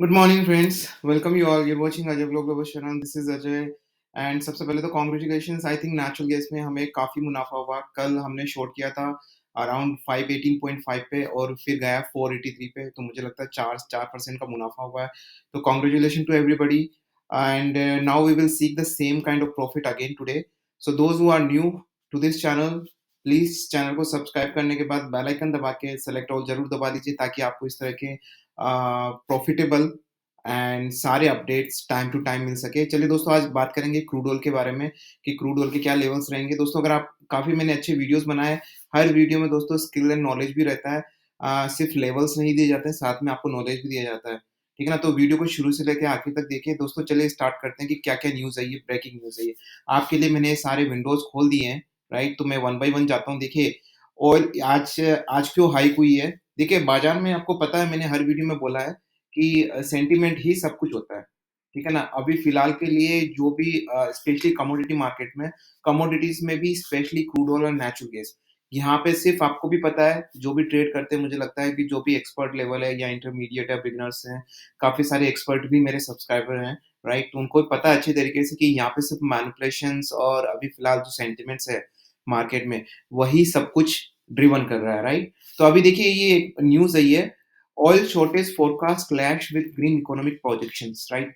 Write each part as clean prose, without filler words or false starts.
Good morning friends, welcome you all. You watching Ajay vlog by Sharan. This is Ajay and सबसे पहले तो congratulations. I think natural gas में हमें काफ़ी मुनाफा हुआ। कल हमने शॉर्ट किया था अराउंड 518.5 पे और फिर गया 483 पे, तो मुझे लगता है 4% का मुनाफा हुआ है। तो congratulation to everybody and now we will seek the same kind of profit again today. So those who are new to this channel, please channel को सब्सक्राइब करने के बाद बेल आइकन दबा के सेलेक्ट ऑल ज़रूर दबा दीजिए ताकि आपको इस तरह के प्रॉफिटेबल एंड सारे अपडेट्स टाइम टू टाइम मिल सके। चलिए दोस्तों, आज बात करेंगे क्रूड ऑयल के बारे में कि क्रूड ऑयल के क्या लेवल्स रहेंगे। दोस्तों, अगर आप काफ़ी मैंने अच्छे वीडियोज़ बनाए, हर वीडियो में दोस्तों स्किल एंड नॉलेज भी रहता है। सिर्फ़ लेवल्स नहीं दिए जाते हैं, साथ में आपको नॉलेज भी दिया जाता है। ठीक है ना? तो वीडियो को शुरू से लेके आखिर तक देखिए। दोस्तों, चलिए स्टार्ट करते हैं कि क्या-क्या न्यूज़ है, ये ब्रेकिंग न्यूज़ है ये। आपके लिए मैंने सारे विंडोज़ खोल दिए हैं, राइट? तो मैं वन बाय वन जाता हूँ। देखिए, ऑयल आज आज क्यों हाइक हुई है? देखिए, बाज़ार में आपको पता है, मैंने हर वीडियो में बोला है कि सेंटीमेंट ही सब कुछ होता है, ठीक है ना? अभी फ़िलहाल के लिए जो भी स्पेशली कमोडिटी मार्केट में, कमोडिटीज़ में भी स्पेशली क्रूड ऑयल और नेचुरल गैस, यहाँ पे सिर्फ़ आपको भी पता है, जो भी ट्रेड करते हैं, मुझे लगता है कि जो भी एक्सपर्ट लेवल है या इंटरमीडिएट या बिगिनर्स हैं, काफ़ी सारे एक्सपर्ट भी मेरे सब्सक्राइबर हैं, राइट? तो उनको पता है अच्छी तरीके से कि यहाँ पे सिर्फ़ मैनिपुलेशंस और अभी फ़िलहाल जो सेंटिमेंट्स है मार्केट में, वही सब कुछ ड्रिवन कर रहा है, राइट? तो अभी देखिए, ये न्यूज़ आई है, oil shortage forecast clash with green economic projections, right?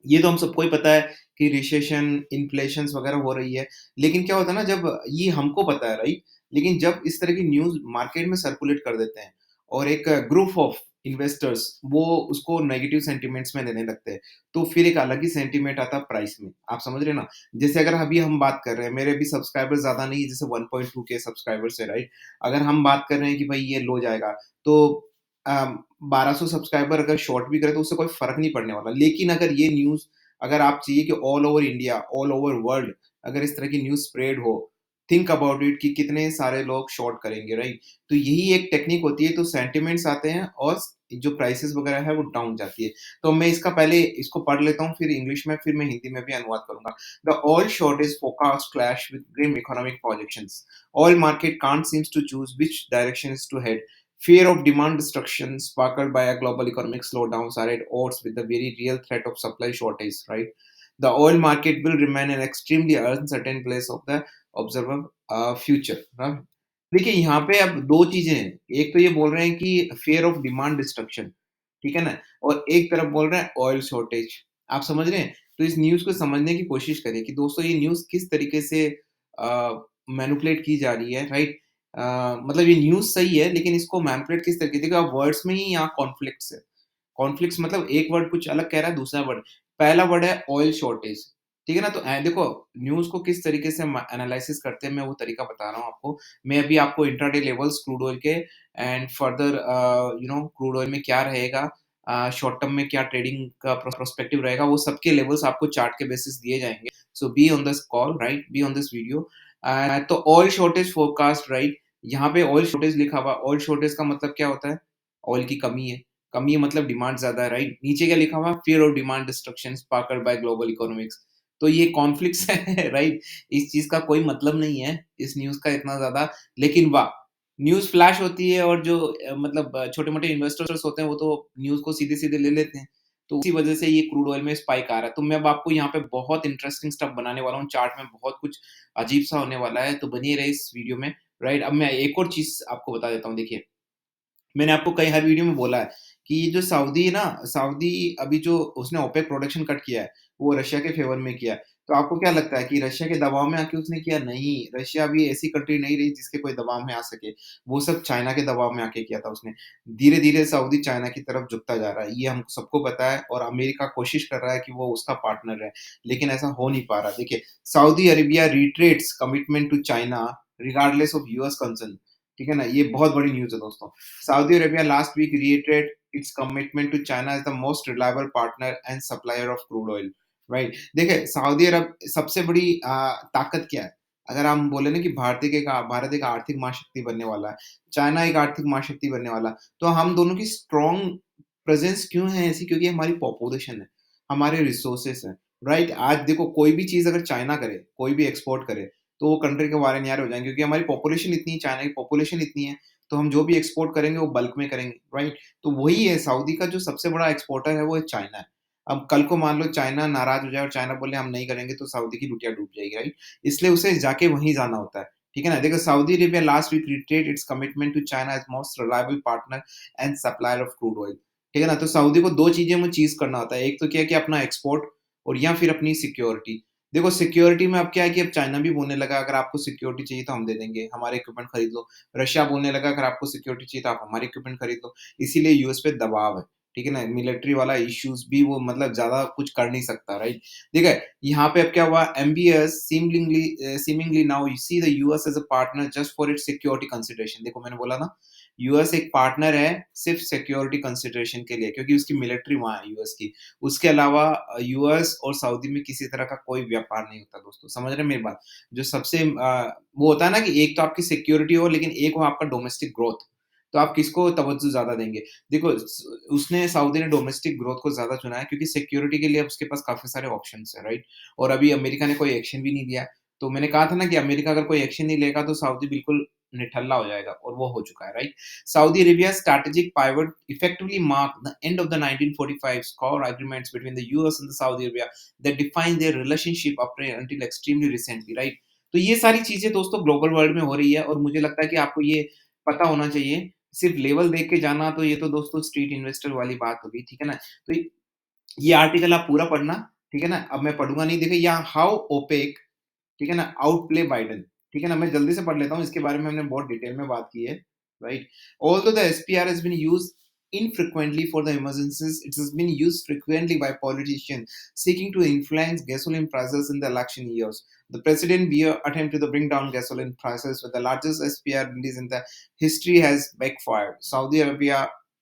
ये तो हम सबको ही पता है कि रिसेशन, इन्फ्लेशंस वगैरह हो रही है। लेकिन क्या होता है ना, जब ये हमको पता है, राइट? लेकिन जब इस तरह की न्यूज़ मार्केट में सर्कुलेट कर देते हैं और एक ग्रुप ऑफ इन्वेस्टर्स वो उसको नेगेटिव सेंटिमेंट्स में लेने लगते हैं, तो फिर एक अलग ही सेंटिमेंट आता है प्राइस में। आप समझ रहे हैं ना? जैसे अगर अभी हम बात कर रहे हैं, मेरे भी सब्सक्राइबर्स ज़्यादा नहीं है, जैसे 1.2 के सब्सक्राइबर्स है, राइट? अगर हम बात कर रहे हैं कि भाई ये लो जाएगा, तो 1200 सब्सक्राइबर अगर शॉर्ट भी करे तो उससे कोई फ़र्क नहीं पड़ने वाला। लेकिन अगर ये न्यूज़, अगर आप चाहिए कि all over India, all over world अगर इस तरह की न्यूज़ स्प्रेड हो, थिंक अबाउट इट कि कितने सारे लोग शॉर्ट करेंगे, राइट? तो यही एक टेक्निक होती है, तो सेंटिमेंट्स आते हैं और जो प्राइसेज़ वगैरह है वो डाउन जाती है। तो मैं इसका पहले इसको पढ़ लेता हूँ, फिर इंग्लिश में, फिर मैं हिंदी में भी अनुवाद करूँगा। The oil shortage forecast clash with grim economic projections. Oil market can't seems to choose which directions to head. Fear of demand destruction sparked by a global economic slowdowns are at odds with the very real threat of supply shortage, right? The oil market will remain an extremely uncertain place of the observer future, right? देखिए, यहाँ पे अब 2 चीज़ें हैं। एक तो ये बोल रहे हैं कि फ़ियर ऑफ डिमांड डिस्ट्रक्शन, ठीक है ना? और एक तरफ बोल रहे हैं ऑयल शॉर्टेज। आप समझ रहे हैं? तो इस न्यूज़ को समझने की कोशिश करिए कि दोस्तों ये न्यूज़ किस तरीके से मैनिपुलेट की जा रही है, राइट? मतलब ये न्यूज़ सही है, लेकिन इसको मैनिपुलेट किस तरीके, देखिए आप वर्ड्स में ही यहाँ कॉन्फ्लिक्ट्स है। कॉन्फ्लिक्ट्स मतलब एक वर्ड कुछ अलग कह रहा है, दूसरा वर्ड, पहला वर्ड है ऑयल शॉर्टेज, ठीक है ना? तो देखो, न्यूज़ को किस तरीके से म एनालिसिस करते हैं, मैं वो तरीका बता रहा हूँ आपको। मैं अभी आपको इंट्राडे लेवल्स क्रूड ऑयल के एंड फर्दर क्रूड ऑयल में क्या रहेगा, शॉर्ट टर्म में क्या ट्रेडिंग का प्रोस्पेक्टिव रहेगा, वो सबके लेवल्स आपको चार्ट के बेसिस दिए जाएँगे। So be on this call, right? Be on this video. तो ऑयल शॉर्टेज फोरकास्ट, राइट? यहाँ पे ऑयल शॉर्टेज लिखा हुआ, ऑयल शॉर्टेज का मतलब क्या होता है? ऑयल की कमी है। कमी है मतलब डिमांड ज़्यादा है, राइट? नीचे क्या लिखा हुआ? Fear of demand destruction sparked by global economics. तो ये कॉन्फ्लिक्ट्स है, राइट? इस चीज़ का कोई मतलब नहीं है, इस न्यूज़ का इतना ज़्यादा। लेकिन वाह! न्यूज़ फ्लैश होती है और जो छोटे-मोटे इन्वेस्टर्स होते हैं, वो तो न्यूज़ को सीधे-सीधे ले लेते हैं। तो उसी वजह से ये क्रूड ऑयल में स्पाइक आ रहा है। तो मैं अब आपको यहाँ पे बहुत इंटरेस्टिंग स्टफ बनाने वाला हूँ, चार्ट में बहुत कुछ अजीब-सा होने वाला है, तो बनिए रहिए इस वीडियो में, राइट? अब मैं एक और चीज़ आपको बता देता हूँ, देखिए। मैंने आपको कई हर वीडियो में बोला है कि ये जो सऊदी है ना, सऊदी अभी जो उसने ओपेक प्रोडक्शन कट किया है, वो रशिया के फ़ेवर में किया है। तो आपको क्या लगता है कि रशिया के दबाव में आके उसने किया? नहीं, रशिया अभी ऐसी कंट्री नहीं रही जिसके कोई दबाव में आ सके। वो सब चाइना के दबाव में आके किया था उसने। धीरे-धीरे सऊदी चाइना की तरफ झुकता जा रहा है, ये हम सबको पता है और अमेरिका कोशिश कर रहा है कि वो उसका पार्टनर रहे, लेकिन ऐसा हो नहीं पा रहा। देखिए, Saudi Arabia retreats commitment to China regardless of US concern, ठीक है ना? ये बहुत बड़ी न्यूज़ है दोस्तों। Saudi Arabia last week reiterated its commitment to China as the most reliable partner and supplier of crude oil, right? देखिए, Saudi अरब सबसे बड़ी ताकत क्या है? अगर हम बोले ना कि भारत एक आर्थिक महाशक्ति बनने वाला है, चाइना एक आर्थिक महाशक्ति बनने वाला है, तो हम दोनों की स्ट्रॉन्ग प्रेज़ेंस क्यों है ऐसी? क्योंकि हमारी पॉपुलेशन है, हमारे रिसोर्सेज़ हैं, राइट? आज देखो, कोई भी चीज़ अगर चाइना करे, कोई भी एक्सपोर्ट करे, तो वो कंट्री के वारे न्यारे हो जाएँगे क्योंकि हमारी पॉपुलेशन इतनी है, चाइना की पॉपुलेशन इतनी है। तो हम जो भी एक्सपोर्ट करेंगे वो बल्क में करेंगे, राइट? तो वही है, सऊदी का जो सबसे बड़ा एक्सपोर्टर है वो है चाइना है। अब कल को मान लो चाइना नाराज़ हो जाए और चाइना बोले हम नहीं करेंगे तो सऊदी की लुटिया डूब जाएगी, राइट? इसलिए उसे जाके वहीं जाना होता है, ठीक है ना? देखो Saudi Arabia last week retreat its commitment to China as most reliable partner and supplier of crude oil, ठीक है ना? तो सऊदी को 2 चीज़ें में चीज़ करना होता है, एक तो क्या है कि अपना एक्सपोर्ट और या फिर अपनी सिक्योरिटी। देखो सिक्योरिटी में अब क्या है कि अब चाइना भी बोलने लगा अगर आपको सिक्योरिटी चाहिए तो हम दे देंगे, हमारे इक्विपमेंट खरीद लो। रशिया बोलने लगा अगर आपको सिक्योरिटी चाहिए तो आप हमारे इक्विपमेंट खरीद लो। इसीलिए यूएस पे दबाव है, ठीक है ना? मिलिट्री वाला इश्यूज़ भी वो मतलब ज़्यादा कुछ कर नहीं सकता, राइट? देखिए, यहाँ पे अब क्या हुआ MBS seemingly now you see the US as a partner just for its security consideration. देखो मैंने बोला ना, यूएस एक पार्टनर है सिर्फ़ सिक्योरिटी कंसिडरेशन के लिए क्योंकि उसकी मिलिट्री वहाँ है यूएस की। उसके अलावा यूएस और सऊदी में किसी तरह का कोई व्यापार नहीं होता दोस्तों, समझ रहे हैं मेरी बात? जो सबसे वो होता है ना कि एक तो आपकी सिक्योरिटी हो लेकिन एक हो आपका डोमेस्टिक ग्रोथ, तो आप किसको तवज्जो ज़्यादा देंगे? देखो उसने सऊदी ने डोमेस्टिक ग्रोथ को ज़्यादा चुना है क्योंकि सिक्योरिटी के लिए अब उसके पास काफ़ी सारे ऑप्शंस हैं, राइट? और अभी अमेरिका ने कोई एक्शन भी नहीं लिया है, तो मैंने कहा था ना कि अमेरिका अगर कोई एक्शन नहीं लेगा तो सऊदी बिल्कुल निठल्ला हो जाएगा और वो हो चुका है, right? Saudi Arabia's strategic pivot effectively marked the end of the 1945 core agreements between the US and the Saudi Arabia that defined their relationship up until extremely recently, right? तो ये सारी चीज़ें दोस्तों ग्लोबल वर्ल्ड में हो रही है और मुझे लगता है कि आपको ये पता होना चाहिए। सिर्फ लेवल देख के जाना तो ये तो दोस्तों स्ट्रीट इन्वेस्टर वाली बात होगी, ठीक है ना? तो ये आर्टिकल आप पूरा पढ़ना, ठीक है ना? अब मैं पढ़ूँगा नहीं, देखिए यहाँ हाउ ओपेक, ठीक है ना? आउटप्ले बाइडेन, ठीक है ना? मैं जल्दी से पढ़ लेता हूँ, इसके बारे में हमने बहुत डिटेल में बात की है, right? Although the SPR has been used infrequently for the emergencies, it has been used frequently by politicians seeking to influence gasoline prices in the election years. The president via attempt to bring down gasoline prices with the largest SPR release in the history has backfired. Saudi Arabia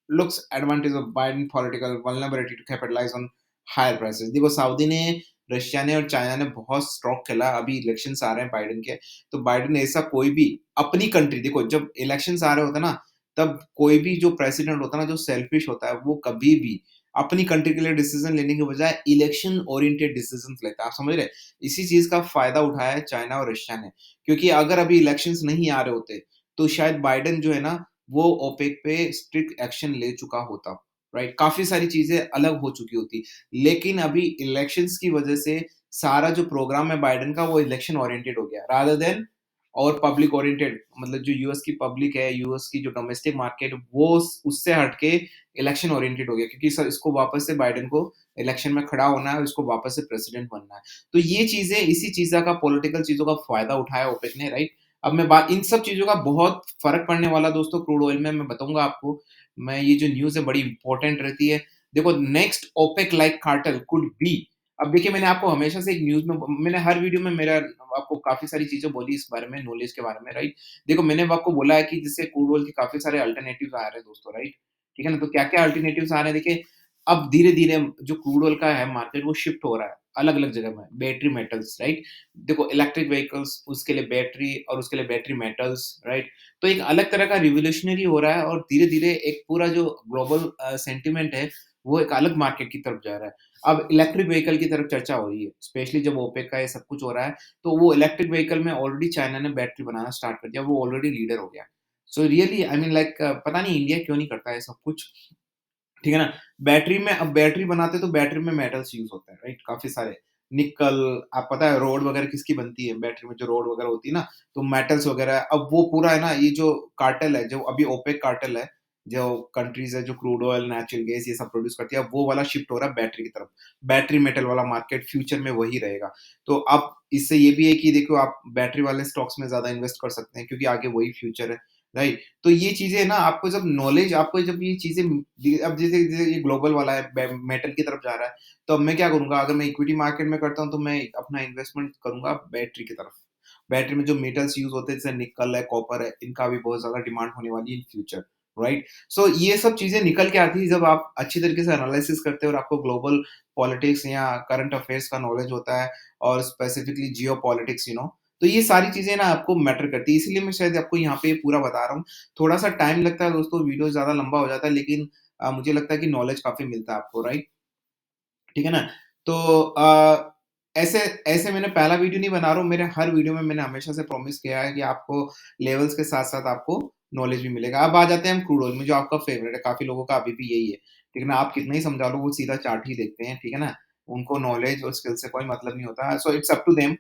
looks advantage of Biden political vulnerability to capitalize on higher prices. देखो Saudi ने, Russia ने और China ने बहुत stroke खेला। अभी elections आ रहे हैं बाइडेन के, तो बाइडेन ऐसा कोई भी अपनी कंट्री, देखो जब इलेक्शंस आ रहे होते हैं ना, तब कोई भी जो प्रेसिडेंट होता है ना, जो सेल्फिश होता है, वो कभी भी अपनी कंट्री के लिए डिसीजन लेने के बजाय इलेक्शन ओरिएंटेड डिसीजंस लेता है। आप समझ रहे हैं? इसी चीज़ का फ़ायदा उठाया है चाइना और रशिया ने, क्योंकि अगर अभी इलेक्शंस नहीं आ रहे होते, तो शायद बाइडेन जो है ना, वो ओपेक पे स्ट्रिक्ट एक्शन ले चुका होता, राइट? काफ़ी सारी चीज़ें अलग हो चुकी होती। लेकिन अभी इलेक्शंस की वजह से सारा जो प्रोग्राम है बाइडेन का वो इलेक्शन ओरिएंटेड हो गया रादर देन और पब्लिक ओरिएंटेड, मतलब जो यूएस की पब्लिक है, यूएस की जो डोमेस्टिक मार्केट वो उससे हट के इलेक्शन ओरिएंटेड हो गया क्योंकि सर इसको वापस से बाइडेन को इलेक्शन में खड़ा होना है और इसको वापस से प्रेसिडेंट बनना है। तो ये चीज़ें इसी चीज़ का पॉलिटिकल चीज़ों का फ़ायदा उठाया ओपेक ने, राइट? अब मैं बात इन सब चीज़ों का बहुत फ़र्क पड़ने वाला दोस्तों क्रूड ऑयल में मैं बताऊँगा आपको। मैं ये जो न्यूज़ है बड़ी इम्पोर्टेंट रहती है। देखो next OPEC like cartel could be. अब देखिए मैंने आपको हमेशा से एक न्यूज़ में मैंने हर वीडियो में मेरा आपको काफ़ी सारी चीज़ें बोली इस बारे में, नॉलेज के बारे में, राइट? देखो मैंने अब आपको बोला है कि जैसे क्रूड ऑयल के काफ़ी सारे अल्टरनेटिव्स आ रहे हैं दोस्तों, राइट? ठीक है ना? तो क्या-क्या अल्टरनेटिव्स आ रहे हैं देखिए, अब धीरे-धीरे जो क्रूड ऑयल का है मार्केट वो शिफ्ट हो रहा है अलग-अलग जगह में, बैटरी मेटल्स, राइट? देखो इलेक्ट्रिक व्हीकल्स उसके लिए बैटरी और उसके लिए बैटरी मेटल्स, राइट? तो एक अलग तरह का रिवॉल्यूशनरी हो रहा है और धीरे-धीरे एक पूरा जो ग्लोबल सेंटीमेंट है, वो एक अलग मार्केट की तरफ जा रहा है। अब इलेक्ट्रिक व्हीकल की तरफ चर्चा हो रही है, स्पेशली जब ओपेक का ये सब कुछ हो रहा है, तो वो इलेक्ट्रिक व्हीकल में ऑलरेडी चाइना ने बैटरी बनाना स्टार्ट कर दिया, वो ऑलरेडी लीडर हो गया। So really I mean like पता नहीं इंडिया क्यों नहीं करता है सब कुछ, ठीक है ना? बैटरी में अब बैटरी बनाते तो बैटरी में मेटल्स यूज़ होते हैं, राइट? काफ़ी सारे निक्कल, आप पता है रोड वगैरह किसकी बनती है बैटरी में, जो रोड वगैरह होती है ना, तो मेटल्स वगैरह अब वो पूरा है ना, ये जो कार्टेल है, जो अभी ओपेक कार्टेल है, जो कंट्रीज़ है जो क्रूड ऑयल, नेचुरल गैस ये सब प्रोड्यूस करती है, अब वो वाला शिफ्ट हो रहा है बैटरी की तरफ। बैटरी मेटल वाला मार्केट फ्यूचर में वही रहेगा। तो अब इससे ये भी है कि देखो आप बैटरी वाले स्टॉक्स में ज़्यादा इन्वेस्ट कर सकते हैं क्योंकि आगे वही फ्यूचर है, राइट? तो ये चीज़ें ना आपको जब नॉलेज आपको जब ये चीज़ें अब जैसे जैसे ये ग्लोबल वाला है मेटल की तरफ जा रहा है, तो अब मैं क्या करूँगा, अगर मैं इक्विटी मार्केट में करता हूँ तो मैं अपना इन्वेस्टमेंट करूँगा बैटरी की तरफ। बैटरी में जो मेटल्स यूज़ होते हैं जैसे निकल है, कॉपर है, इनका भी बहुत ज़्यादा डिमांड होने वाली है इन फ्यूचर, राइट? सो ये सब चीज़ें निकल के आती है जब आप अच्छी तरीके से एनालिसिस करते हो और आपको ग्लोबल पॉलिटिक्स या करंट अफेयर्स का नॉलेज होता है और स्पेसिफिकली जियो पॉलिटिक्स तो ये सारी चीज़ें ना आपको मैटर करती है, इसीलिए मैं शायद आपको यहाँ पे पूरा बता रहा हूँ। थोड़ा-सा टाइम लगता है दोस्तों, वीडियो ज़्यादा लंबा हो जाता है लेकिन मुझे लगता है कि नॉलेज काफ़ी मिलता है आपको, राइट? ठीक है ना? तो ऐसे ऐसे मैंने पहला वीडियो नहीं बना रहा हूँ, मेरे हर वीडियो में मैंने हमेशा से प्रॉमिस किया है कि आपको लेवल्स के साथ-साथ आपको नॉलेज भी मिलेगा। अब आ जाते हैं हम क्रूड ऑयल में, जो आपका फेवरेट है, काफ़ी लोगों का अभी भी यही है, ठीक है ना? आप कितना ही समझा लो, वो सीधा चार्ट ही देखते हैं, ठीक है ना? उनको नॉलेज और स्किल से कोई मतलब नहीं होता, so it's up to them.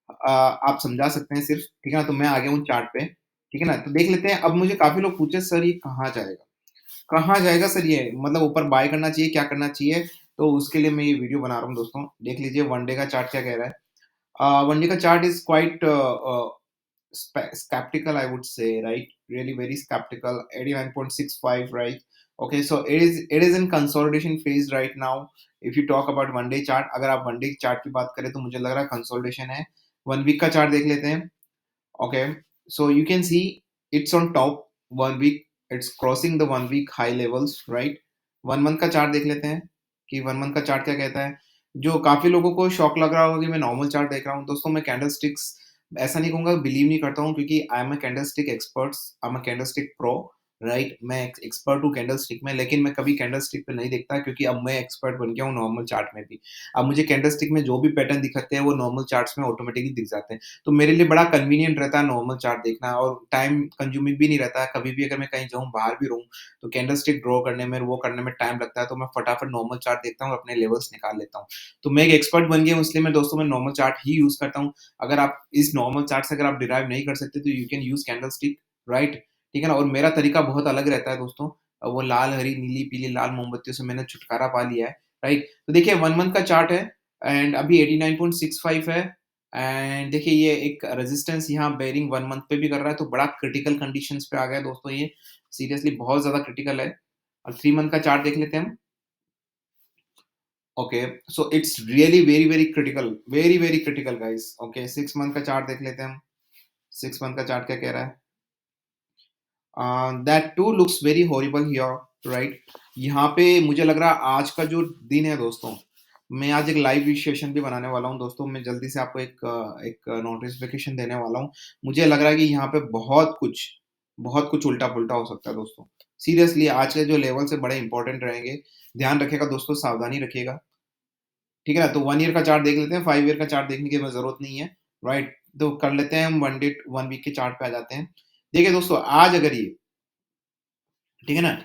आप समझा सकते हैं सिर्फ, ठीक है ना? तो मैं आ गया हूँ चार्ट पे, ठीक है ना? तो देख लेते हैं। अब मुझे काफ़ी लोग पूछे, "सर ये कहाँ जाएगा? कहाँ जाएगा सर ये? मतलब ऊपर बाय करना चाहिए, क्या करना चाहिए?" तो उसके लिए मैं ये वीडियो बना रहा हूँ दोस्तों। देख लीजिए वन डे का चार्ट क्या कह रहा है। One Day chart is quite skeptical, I would say, right? Really very skeptical. 89.65, right? Okay, so it is in consolidation phase right now. If you talk about one day chart, अगर आप one day chart की बात करें तो मुझे लग रहा है consolidation है। One week का chart देख लेते हैं। Okay, so you can see it's on top 1 week. It's crossing the 1 week high levels, right? 1 month का चार्ट देख लेते हैं कि 1 मंथ का चार्ट क्या कहता है। जो काफी लोगों को शौक लग रहा होगा कि मैं नॉर्मल चार्ट देख रहा हूँ, दोस्तों मैं कैंडलस्टिक्स ऐसा नहीं कहूंगा, बिलीव नहीं करता हूँ, क्योंकि I am a candlestick experts, I am a candlestick pro, right? मैं एक्सपर्ट हूँ कैंडलस्टिक में, लेकिन मैं कभी कैंडलस्टिक पे नहीं देखता, क्योंकि अब मैं एक्सपर्ट बन गया हूँ नॉर्मल चार्ट में भी। अब मुझे कैंडलस्टिक में जो भी पैटर्न दिखते हैं वो नॉर्मल चार्ट्स में ऑटोमेटिकली दिख जाते हैं। तो मेरे लिए बड़ा कन्वीनिएंट रहता है नॉर्मल चार्ट देखना, और टाइम कंज्यूमिंग भी नहीं रहता है। कभी भी अगर मैं कहीं जाऊँ, बाहर भी रहूँ, तो कैंडलस्टिक ड्रॉ करने में, वो करने में टाइम लगता है, तो मैं फटाफट नॉर्मल चार्ट देखता हूँ और अपने लेवल्स निकाल लेता हूँ। तो मैं एक एक्सपर्ट बन गया हूँ, इसलिए मैं दोस्तों मैं नॉर्मल चार्ट ही यूज़ करता हूँ। अगर आप इस नॉर्मल चार्ट से अगर आप डिराइव नहीं कर सकते, तो you can use candlestick, right? ठीक है ना? और मेरा तरीका बहुत अलग रहता है दोस्तों। वो लाल, हरी, नीली, पीली, लाल मोमबत्तियों से मैंने छुटकारा पा लिया है, राइट? तो देखिए 1 मंथ का चार्ट है एंड अभी 89.65 है। एंड देखिए ये एक रेजिस्टेंस यहाँ बेयरिंग 1 मंथ पे भी कर रहा है, तो बड़ा क्रिटिकल कंडीशंस पे आ गया है दोस्तों ये। सीरियसली बहुत ज़्यादा क्रिटिकल है। और 3 मंथ का चार्ट देख लेते हैं हम। Okay, so it's really very, very critical, very, very critical guys. Okay, 6 month का चार्ट देख लेते हैं हम। 6 मंथ का चार्ट क्या कह रहा है? That too looks very horrible here, right? यहाँ पे मुझे लग रहा है आज का जो दिन है दोस्तों, मैं आज एक लाइव सेशन भी बनाने वाला हूँ दोस्तों। मैं जल्दी से आपको एक नोटिफिकेशन देने वाला हूँ। मुझे लग रहा है कि यहाँ पे बहुत कुछ उल्टा पुल्टा हो सकता है दोस्तों। सीरियसली आज के जो लेवल से बड़े इंपॉर्टेंट रहेंगे। ध्यान रखिएगा दोस्तों, सावधानी रखिएगा, ठीक है ना? तो 1 ईयर का चार्ट देख लेते हैं, 5 ईयर का चार्ट देखने की हमें जरूरत नहीं है, राइट? तो कर लेते हैं हम 1 वीक के चार्ट पे आ जाते हैं। देखिए दोस्तों, आज अगर ये, ठीक है ना?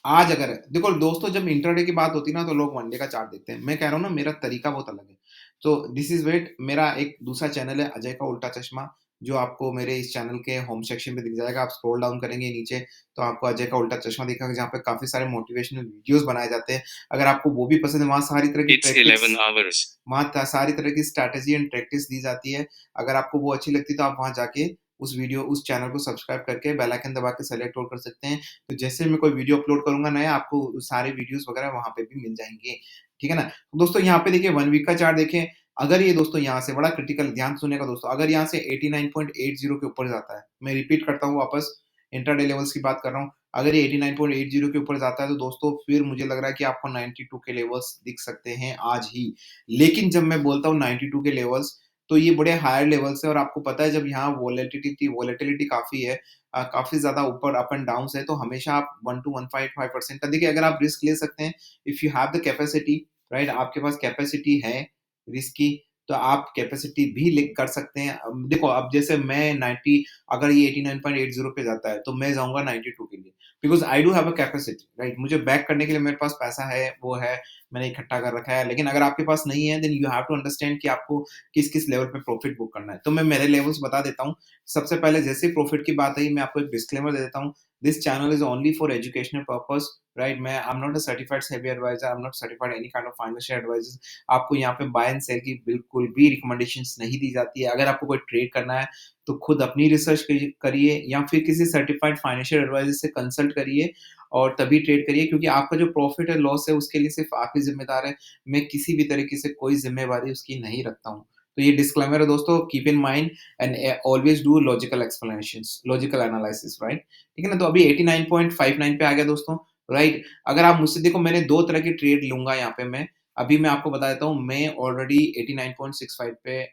आज अगर देखो दोस्तों, जब इंट्राडे की बात होती है ना, तो लोग वनडे का चार्ट देखते हैं। मैं कह रहा हूँ ना, मेरा तरीका बहुत अलग है। तो दिस इज़ वेट, मेरा एक दूसरा चैनल है अजय का उल्टा चश्मा, जो आपको मेरे इस चैनल के होम सेक्शन में दिख जाएगा। आप स्क्रॉल डाउन करेंगे नीचे, तो आपको अजय का उल्टा चश्मा दिखेगा, जहाँ पे काफ़ी सारे मोटिवेशनल वीडियोज़ बनाए जाते हैं। अगर आपको वो भी पसंद है, वहाँ सारी तरह की It's टैक्टिक्स, 11 hours. वहाँ सारी तरह की स्ट्रैटेजी एंड टैक्टिक्स दी जाती है। अगर आपको वो अच्छी लगती है, तो आप वहाँ जाके उस चैनल को सब्सक्राइब करके बेल आइकन दबा के सेलेक्ट और कर सकते हैं। तो जैसे मैं कोई वीडियो अपलोड करूँगा नया, आपको सारे वीडियोज़ वगैरह वहाँ पे भी मिल जाएँगे। ठीक है ना? तो दोस्तों यहाँ पे देखिए 1 वीक का चार्ट देखें, अगर ये दोस्तों यहाँ से बड़ा क्रिटिकल, ध्यान से सुनिएगा दोस्तों, अगर यहाँ से 89.80 के ऊपर जाता है, मैं रिपीट करता हूँ वापस, इंट्राडे लेवल्स की बात कर रहा हूँ। अगर ये 89.80 के ऊपर जाता है, तो दोस्तों फिर मुझे लग रहा है कि आपको 92 के लेवल्स दिख सकते हैं आज ही। लेकिन जब मैं बोलता हूँ 92 के लेवल्स, तो ये बड़े हायर लेवल्स है, और आपको पता है जब यहाँ वोलेटिलिटी काफ़ी है, काफ़ी ज़्यादा ऊपर अप एंड डाउन्स है, तो हमेशा आप 1 टू 1.5% का देखिए, अगर आप रिस्क ले सकते हैं, if you have the capacity, right? आपके पास कैपेसिटी है रिस्क की, तो आप कैपेसिटी भी ले कर सकते हैं। देखो, अब जैसे मैं 90, अगर ये 89.80 पे जाता है, तो मैं जाऊँगा 92 के लिए, because I do have a capacity, right? मुझे बैक करने के लिए मेरे पास पैसा है, वो है, मैंने इकट्ठा कर रखा है। लेकिन अगर आपके पास नहीं है, then you have to understand कि आपको किस-किस लेवल पे प्रॉफिट बुक करना है। तो मैं मेरे लेवल्स बता देता हूँ। सबसे पहले जैसे ही प्रॉफिट की बात आई, मैं आपको एक डिस्क्लेमर दे देता हूँ। This channel is only for educational purpose, right? मैं I am not a certified SEBI advisor, I am not certified any kind of financial advisor. आपको यहाँ पे बाय एंड सेल की बिल्कुल भी रिकमेंडेशंस नहीं दी जाती है। अगर आपको कोई ट्रेड करना है, तो खुद अपनी रिसर्च करिए, या फिर किसी सर्टिफाइड फाइनेंशियल एडवाइज़र से कंसल्ट करिए और तभी ट्रेड करिए, क्योंकि आपका जो प्रॉफिट है, लॉस है, उसके लिए सिर्फ़ आप ही ज़िम्मेदार हैं। मैं किसी भी तरीके से कोई ज़िम्मेवारी उसकी नहीं रखता हूँ। तो ये डिस्क्लेमर है दोस्तों, keep in mind and always do logical explanations, logical analysis, right? ठीक है ना? तो अभी 89.59 पे आ गया दोस्तों, राइट? अगर आप मुझसे देखो, मैंने 2 तरह की ट्रेड लूँगा यहाँ पे मैं। अभी मैं आपको बता देता हूँ, मैं ऑलरेडी 89.65 पे,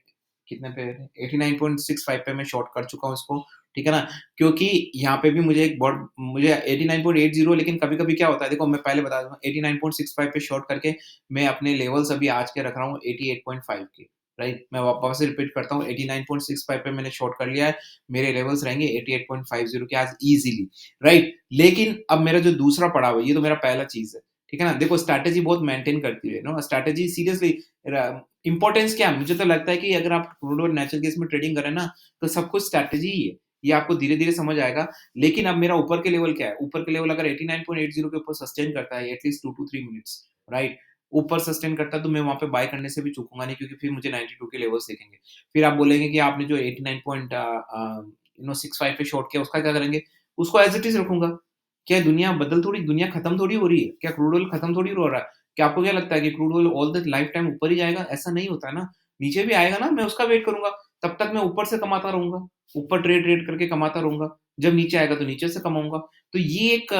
कितने पे, 89.65 पे मैं शॉर्ट कर चुका हूँ इसको, ठीक है ना? क्योंकि यहाँ पे भी मुझे 89.80, लेकिन कभी-कभी क्या होता है, देखो मैं पहले बता दूँ, 89.65 पे शॉर्ट करके मैं अपने लेवल्स अभी आज के रख रहा हूँ 88.5 के, राइट? मैं वापस से रिपीट करता हूँ 89.65 पे मैंने शॉर्ट कर लिया है, मेरे लेवल्स रहेंगे 88.50 के आज ईज़िली, राइट? लेकिन अब मेरा जो दूसरा पड़ाव है, ये तो मेरा पहला चीज़ है, ठीक है ना? देखो स्ट्रैटेजी बहुत मेंटेन करती है, नो स्ट्रैटेजी सीरियसली र इम्पोर्टेंस क्या है? मुझे तो लगता है कि अगर आप क्रूड और नेचुरल गैस में ट्रेडिंग करें ना, तो सब कुछ स्ट्रैटेजी ही है। ये आपको धीरे-धीरे समझ आएगा। लेकिन अब मेरा ऊपर के लेवल क्या है? ऊपर के लेवल अगर 89.80 के ऊपर सस्टेन करता है एटलीस्ट 2 टू 3 मिनट्स, राइट? ऊपर सस्टेन करता है तो मैं वहाँ पे बाय करने से भी चूकूँगा नहीं क्योंकि फिर मुझे 92 के लेवल्स दिखेंगे। फिर आप बोलेंगे कि आपने जो 89 पॉइंट 65 पे शॉर्ट किया उसका क्या करेंगे? उसको एज़ इट इज़ रखूँगा। क्या दुनिया खत्म थोड़ी हो रही है? क्या क्रूड ऑयल खत्म थोड़ी हो रहा है? क्या आपको क्या लगता है कि crude oil all the life time ऊपर ही जाएगा? ऐसा नहीं होता है ना। नीचे भी आएगा ना, मैं उसका वेट करूँगा। तब तक मैं ऊपर से कमाता रहूँगा। ऊपर ट्रेड-ट्रेड करके कमाता रहूँगा। जब नीचे आएगा तो नीचे से कमाऊँगा। तो ये एक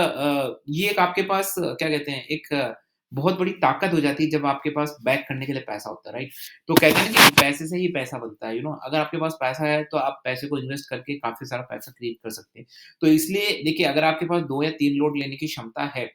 आपके पास क्या कहते हैं एक बहुत बड़ी ताकत हो जाती है जब आपके पास बैक करने के लिए पैसा होता है, राइट? तो कहते हैं ना कि पैसे से ही पैसा बनता है, अगर आपके पास पैसा है तो आप पैसे को इन्वेस्ट करके काफ़ी सारा पैसा क्रिएट कर सकते हैं। तो इसलिए देखिए अगर आपके पास 2 या 3 लोड लेने की क्षमता है,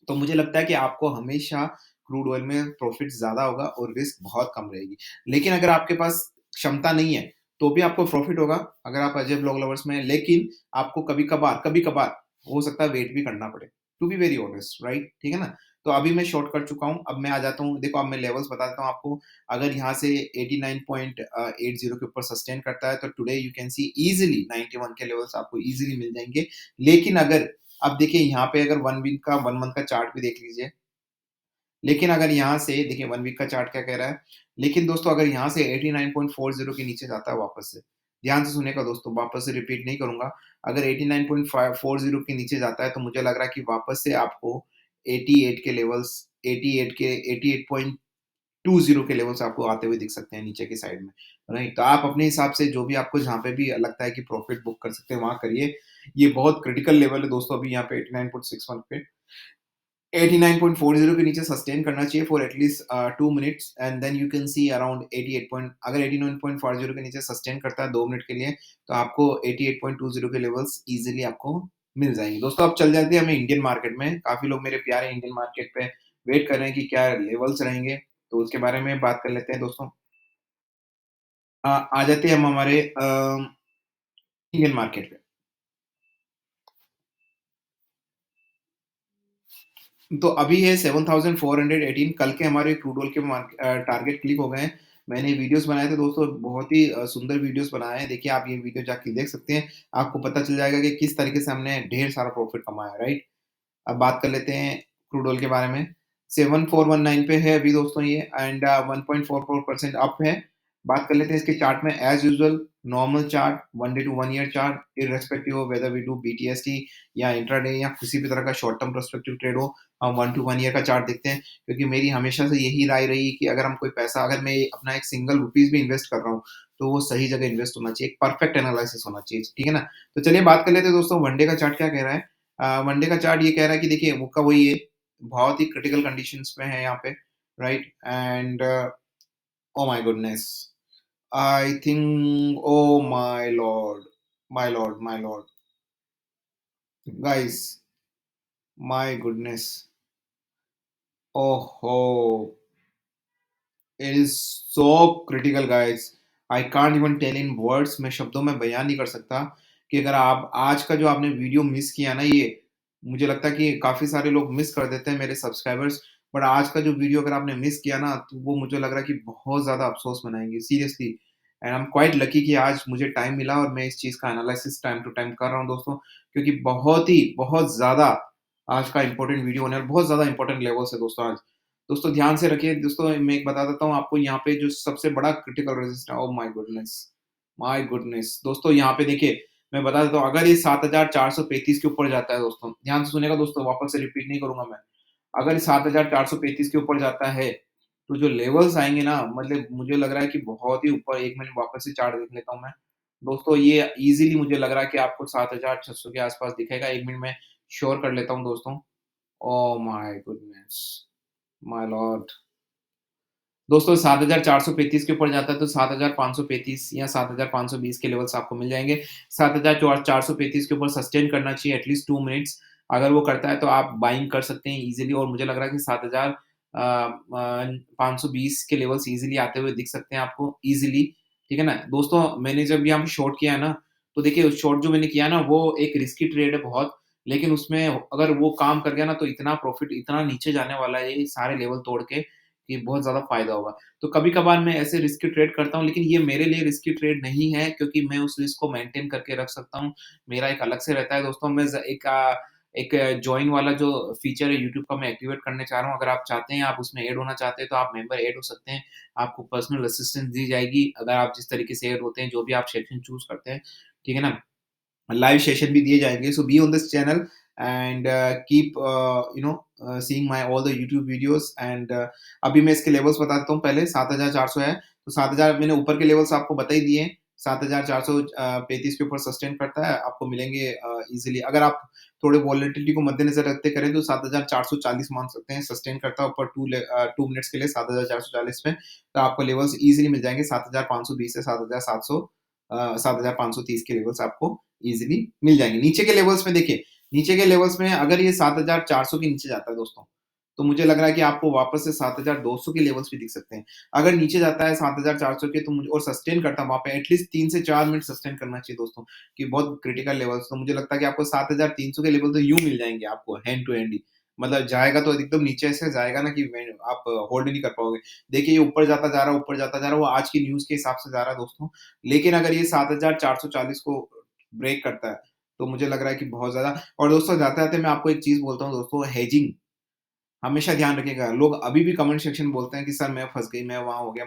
तो मुझे लगता है कि आपको हमेशा क्रूड ऑयल में प्रॉफ़िट ज़्यादा होगा और रिस्क बहुत कम रहेगी। लेकिन अगर आपके पास क्षमता नहीं है, तो भी आपको प्रॉफ़िट होगा, अगर आप अजय व्लॉग लवर्स में हैं, लेकिन आपको कभी-कभार हो सकता है वेट भी करना पड़े। To be very honest, right? ठीक है ना? तो अभी मैं शॉर्ट कर चुका हूँ, अब मैं आ जाता हूँ देखो अब मैं लेवल्स बता देता हूँ आपको। अगर यहाँ से 89.80 के ऊपर सस्टेन करता है, तो today you can C easily 91 के लेवल्स आपको ईज़िली मिल जाएँगे। लेकिन अगर अब देखिए यहाँ पे अगर 1 मंथ का चार्ट भी देख लीजिए। लेकिन अगर यहाँ से देखिए 1 वीक का चार्ट क्या कह रहा है? लेकिन दोस्तों अगर यहाँ से 89.40 के नीचे जाता है वापस से, ध्यान से सुनिएगा दोस्तों, वापस से रिपीट नहीं करूँगा। अगर 89.540 के नीचे जाता है तो मुझे लग रहा है कि वापस से आपको 88 के लेवल्स 88.20 के लेवल्स आपको आते हुए दिख सकते हैं नीचे की साइड में, राइट? तो आप अपने हिसाब से जो भी आपको जहाँ पे भी लगता है कि प्रॉफिट बुक कर सकते हैं, वहाँ करिए। ये बहुत क्रिटिकल लेवल है दोस्तों अभी यहाँ पे 89.61 पे। 89.40 के नीचे सस्टेन करना चाहिए for at least 2 minutes and then you can see around 88 point अगर 89.40 के नीचे सस्टेन करता है 2 मिनट के लिए, तो आपको 88.20 के लेवल्स ईज़िली आपको मिल जाएँगे। दोस्तों अब चल जाते हैं हमें इंडियन मार्केट में। काफ़ी लोग मेरे प्यारे इंडियन मार्केट पे वेट कर रहे हैं कि क्या लेवल्स रहेंगे, तो उसके बारे में बात कर लेते हैं दोस्तों। आ जाते हैं हम हमारे इंडियन मार्केट पे। तो अभी है 7418 कल के हमारे क्रूड ऑयल के टारगेट क्लिक हो गए हैं। मैंने वीडियोज़ बनाए थे दोस्तों, बहुत ही सुंदर वीडियोज़ बनाए हैं। देखिए आप ये वीडियो जाके देख सकते हैं। आपको पता चल जाएगा कि किस तरीके से हमने ढेर सारा प्रॉफ़िट कमाया, राइट? अब बात कर लेते हैं क्रूड ऑयल के बारे में। 7419 पे है अभी दोस्तों ये एंड 1.44% अप है। बात कर लेते हैं इसके चार्ट में as usual normal chart, 1 day to 1 year chart irrespective of whether we do BTST या इंट्राडे या किसी भी तरह का शॉर्ट टर्म पर्सपेक्टिव ट्रेड हो, हम 1 टू 1 ईयर का चार्ट देखते हैं। क्योंकि मेरी हमेशा से यही राय रही कि अगर हम कोई पैसा अगर मैं अपना एक सिंगल रुपीज़ भी इन्वेस्ट कर रहा हूँ, तो वो सही जगह इन्वेस्ट होना चाहिए। एक परफेक्ट एनालिसिस होना चाहिए, ठीक है ना? तो चलिए बात कर लेते हैं दोस्तों वन डे का चार्ट क्या कह रहा है। वनडे का चार्ट ये कह रहा है कि देखिए वो का वही है, बहुत ही क्रिटिकल कंडीशंस में है यहाँ पे, right? And oh my goodness! I think oh my lord, guys, my goodness! ओहो! It is so critical guys, I can't even tell in words, मैं शब्दों में बयान नहीं कर सकता कि अगर आप आज का जो आपने वीडियो मिस किया ना ये, मुझे लगता है कि काफ़ी सारे लोग मिस कर देते हैं मेरे सब्सक्राइबर्स, बट आज का जो वीडियो अगर आपने मिस किया ना, तो वो मुझे लग रहा है कि बहुत ज़्यादा अफ़सोस मनाएँगे seriously and I am quite lucky कि आज मुझे टाइम मिला और मैं इस चीज़ का एनालिसिस टाइम टू टाइम कर रहा हूँ दोस्तों, क्योंकि बहुत ज़्यादा आज का इम्पोर्टेंट वीडियो होने वाला है, बहुत ज़्यादा इम्पोर्टेंट लेवल्स है दोस्तों आज। दोस्तों ध्यान से रखिए दोस्तों मैं एक बता देता हूँ आपको यहाँ पे जो सबसे बड़ा critical resistance oh my goodness दोस्तों यहाँ पे देखिए मैं बता देता हूँ अगर ये 7435 के ऊपर जाता है दोस्तों ध्यान से सुनिएगा दोस्तों वापस से रिपीट नहीं करूंगा मैं अगर ये 7435 के ऊपर जाता है तो जो लेवल्स आएंगे ना मतलब मुझे लग रहा है कि बहुत ही ऊपर एक मिनट वापस से चार्ट देख लेता हूँ मैं दोस्तों ये इजीली मुझे लग रहा है कि आपको 7600 के आसपास दिखेगा एक मिनट में श्योर कर लेता हूँ दोस्तों ओह माय गुडनेस माय लॉर्ड दोस्तों 7435 के ऊपर जाता है तो 7535 या 7520 के लेवल्स आपको मिल जाएँगे। 7435 के ऊपर सस्टेन करना चाहिए एटलीस्ट 2 मिनट्स। अगर वो करता है तो आप बाइंग कर सकते हैं ईज़िली और मुझे लग रहा है कि 520 के लेवल्स ईज़िली आते हुए दिख सकते हैं आपको ईज़िली, ठीक है ना? दोस्तों मैंने जब यहाँ पे शॉर्ट किया है ना, तो देखिए शॉर्ट जो मैंने किया ना वो एक रिस्की ट्रेड है बहुत, लेकिन उसमें अगर वो काम कर गया ना तो इतना प्रॉफ़िट इतना नीचे जाने वाला है ये सारे लेवल तोड़ के, कि बहुत ज़्यादा फ़ायदा होगा। तो कभी-कभार मैं ऐसे रिस्की ट्रेड करता हूँ, लेकिन ये मेरे लिए रिस्की ट्रेड नहीं है क्योंकि मैं उस रिस्क को मेंटेन करके रख सकता हूँ। मेरा एक अलग से रहता है दोस्तों, मैं एक जॉइन वाला जो फीचर है यूट्यूब का मैं एक्टिवेट करने चाह रहा हूँ। अगर आप चाहते हैं, आप उसमें ऐड होना चाहते हैं, तो आप मेंबर ऐड हो सकते हैं। आपको पर्सनल असिस्टेंस दी जाएगी, अगर आप जिस तरीके से ऐड होते हैं, जो भी आप सेक्शन चूज़ करते हैं, ठीक है ना? लाइव सेशन भी दिए जाएँगे। So be on this channel and keep seeing my all the YouTube videos and अभी मैं इसके लेवल्स बता देता हूँ पहले 7400 है। तो 7000 मैंने ऊपर के लेवल्स आपको बता ही दिए हैं। 7435 के ऊपर सस्टेन करता है, आपको मिलेंगे ईज़िली। अगर आप थोड़े वोलेटिलिटी को मद्देनज़र रखते करें तो 7440 मान सकते हैं, सस्टेन करता है ऊपर 2 मिनट्स के लिए 7440 पे। तो आपको लेवल्स ईज़िली मिल जाएँगे 7520 से 7700 7530 के लेवल्स आपको ईज़िली मिल जाएँगे। नीचे के लेवल्स में देखिए, नीचे के लेवल्स में अगर ये 7400 के नीचे जाता है दोस्तों, तो मुझे लग रहा है कि आपको वापस से 7200 के लेवल्स भी दिख सकते हैं। अगर नीचे जाता है 7400 के तो मुझे और सस्टेन करता है वहाँ पे एटलीस्ट 3 से 4 मिनट सस्टेन करना चाहिए दोस्तों, कि बहुत क्रिटिकल लेवल्स तो मुझे लगता है कि आपको 7300 के लेवल तो यूँ मिल जाएँगे आपको हैंड टू हैंड ही। मतलब जाएगा तो एकदम नीचे से जाएगा ना कि मैं आप होल्ड नहीं कर पाओगे। देखिए ये ऊपर जाता जा रहा है, ऊपर जाता जा रहा है, वो आज की न्यूज़ के हिसाब से जा रहा है दोस्तों। लेकिन अगर ये 7440 को ब्रेक करता है, तो मुझे लग रहा है कि बहुत ज़्यादा और दोस्तों जाते-जाते मैं आपको एक चीज़ बोलता हूँ दोस्तों हेजिंग हमेशा ध्यान रखिएगा। लोग अभी भी कमेंट सेक्शन में बोलते हैं कि सर मैं फँस गई, मैं वहाँ हो गया,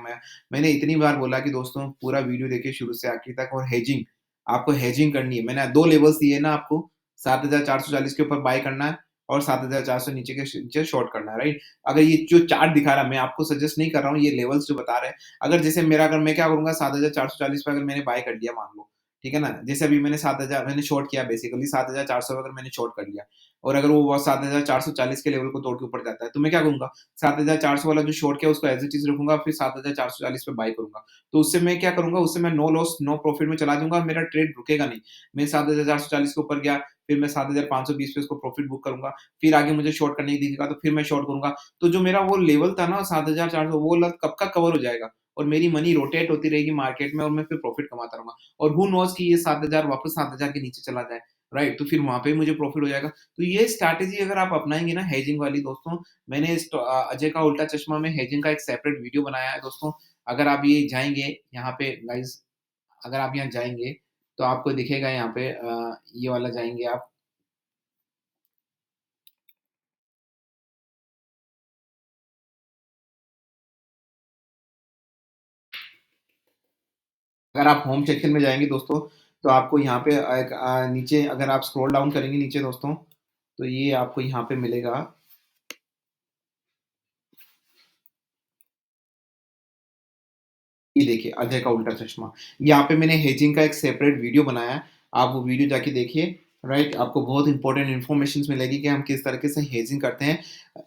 मैंने इतनी बार बोला कि दोस्तों पूरा वीडियो देखिए शुरू से आखिर तक और हेजिंग, आपको हेजिंग करनी है। मैंने 2 लेवल्स दिए ना आपको, 7440 के ऊपर बाय करना है और 7400 नीचे के नीचे शॉर्ट करना है, राइट? अगर ये जो चार्ट दिखा रहा है, मैं आपको सजेस्ट नहीं कर रहा हूँ, ये लेवल्स जो बता रहे हैं, अगर जैसे मेरा अगर मैं क्या करूँगा 7440 पे अगर मैंने बाय कर लिया मान लो, ठीक है ना? जैसे अभी मैंने 7000 मैंने शॉर्ट किया बेसिकली 7400 अगर मैंने शॉर्ट कर लिया, और अगर वो 7440 के लेवल को तोड़ के ऊपर जाता है, तो मैं क्या करूँगा 7400 वाला जो शॉर्ट किया उसको एज़ इट इज़ रखूँगा, फिर 7440 पे बाय करूँगा। तो उससे मैं क्या करूँगा, उससे मैं नो लॉस, नो प्रॉफिट में चला जाऊँगा और मेरा ट्रेड रुकेगा नहीं। मैं 7440 के ऊपर गया, फिर मैं 7520 पे उसको प्रॉफिट बुक करूँगा, फिर आगे मुझे शॉर्ट करने ही दिखेगा तो फिर मैं शॉर्ट करूँगा। तो जो मेरा वो लेवल था ना 7400 वो कब का कवर हो जाएगा और मेरी मनी रोटेट होती रहेगी मार्केट में और मैं फिर प्रॉफिट कमाता रहूँगा। और हू नोज़ कि ये 7000 वापस 7000 के नीचे चला जाए, राइट? तो फिर वहाँ पे मुझे प्रॉफिट हो जाएगा। तो ये स्ट्रैटेजी अगर आप अपनाएँगे ना हेजिंग वाली दोस्तों, मैंने अजय का उल्टा चश्मा में हेजिंग का एक सेपरेट वीडियो बनाया है दोस्तों। अगर आप ये जाएँगे यहाँ पे गाइज़ अगर आप यहाँ जाएँगे, तो आपको दिखेगा यहाँ पे ये वाला जाएँगे आप अगर आप होम सेक्शन में जाएँगे दोस्तों, तो आपको यहाँ पे नीचे अगर आप स्क्रॉल डाउन करेंगे नीचे दोस्तों, तो ये आपको यहाँ पे मिलेगा ये देखिए अजय का उल्टा चश्मा। यहाँ पे मैंने हेजिंग का एक सेपरेट वीडियो बनाया है। आप वो वीडियो जाके देखिए, राइट? आपको बहुत इम्पोर्टेंट इन्फॉर्मेशंस मिलेगी कि हम किस तरीके से हेजिंग करते हैं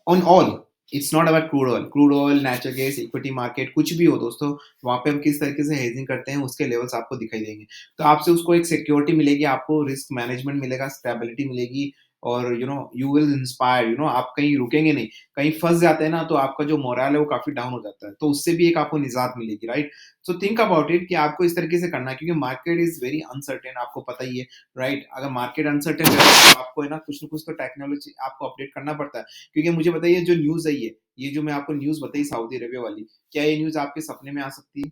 on all. It's not about crude oil, natural gas, equity market कुछ भी हो दोस्तों, वहाँ पे हम किस तरीके से हेजिंग करते हैं उसके लेवल्स आपको दिखाई देंगे। तो आपसे उसको एक सिक्योरिटी मिलेगी, आपको रिस्क मैनेजमेंट मिलेगा, स्टेबिलिटी मिलेगी और यू विल इंस्पायर आप कहीं रुकेंगे नहीं। कहीं फँस जाते हैं ना तो आपका जो मोरल है वो काफ़ी डाउन हो जाता है। तो उससे भी एक आपको निजात मिलेगी, right? So think about it कि आपको इस तरीके से करना है क्योंकि मार्केट इज़ वेरी अनसर्टेन आपको पता ही है, राइट? अगर मार्केट अनसर्टेन है तो आपको है ना कुछ न कुछ तो टेक्नोलॉजी आपको अपडेट करना पड़ता है। क्योंकि मुझे बताइए जो न्यूज़ है ये जो मैं आपको न्यूज़ बताई सऊदी अरेबिया वाली, क्या ये न्यूज़ आपके सपने में आ सकती है?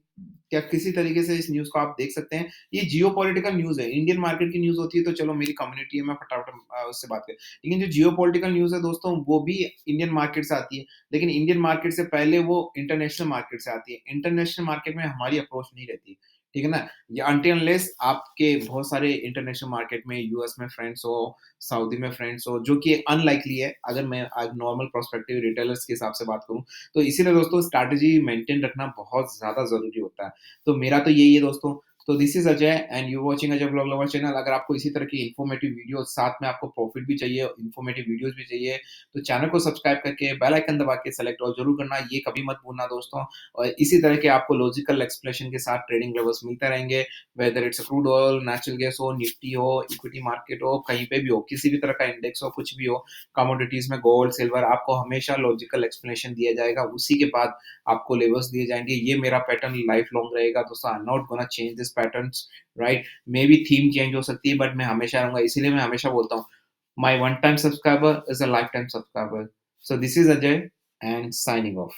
क्या किसी तरीके से इस न्यूज़ को आप देख सकते हैं? ये जियोपॉलिटिकल न्यूज़ है, इंडियन मार्केट की न्यूज़ होती है तो चलो मेरी कम्युनिटी है मैं फटाफट उससे बात करें। लेकिन जो जियोपॉलिटिकल न्यूज़ है दोस्तों वो भी इंडियन मार्केट से आती है। लेकिन इंडियन मार्केट से पहले वो इंटरनेशनल मार्केट से आती है। इंटरनेशनल मार्केट में हमारी अप्रोच नहीं रहती, ठीक है ना? या अनटिल अनलेस आपके बहुत सारे इंटरनेशनल मार्केट में यूएस में फ्रेंड्स हो, सऊदी में फ्रेंड्स हो, जो कि अनलाइकली है अगर मैं आज नॉर्मल पर्सपेक्टिव रिटेलर्स के हिसाब से बात करूँ। तो इसीलिए दोस्तों स्ट्रैटेजी मेंटेन रखना बहुत ज़्यादा ज़रूरी होता है। तो मेरा तो यही है दोस्तों, तो this is Ajay and you watching Ajay vlog lover channel. अगर आपको इसी तरह की इन्फॉर्मेटिव वीडियोज़ साथ में आपको प्रॉफिट भी चाहिए, इन्फॉर्मेटिव वीडियोज़ भी चाहिए, तो चैनल को सब्सक्राइब करके बेल आइकन दबा के सेलेक्ट ऑल ज़रूर करना, ये कभी मत भूलना दोस्तों। और इसी तरह के आपको लॉजिकल एक्सप्लेनेशन के साथ ट्रेडिंग लेवल्स मिलते रहेंगे, whether it's crude oil, natural gas हो, निफ्टी हो, इक्विटी मार्केट हो, कहीं पे भी हो, किसी भी तरह का इंडेक्स हो, कुछ भी हो, कमोडिटीज़ में गोल्ड, सिल्वर, आपको हमेशा लॉजिकल एक्सप्लेनेशन दिया जाएगा। उसी के बाद आपको लेवल्स दिए जाएँगे। ये मेरा पैटर्न लाइफ लॉन्ग रहेगा दोस्तों। आई am not gonna change this patterns, right? May be theme change हो सकती है बट मैं हमेशा रहूँगा। इसीलिए मैं हमेशा बोलता हूँ, my one time subscriber is a life time subscriber. So this is Ajay and signing off.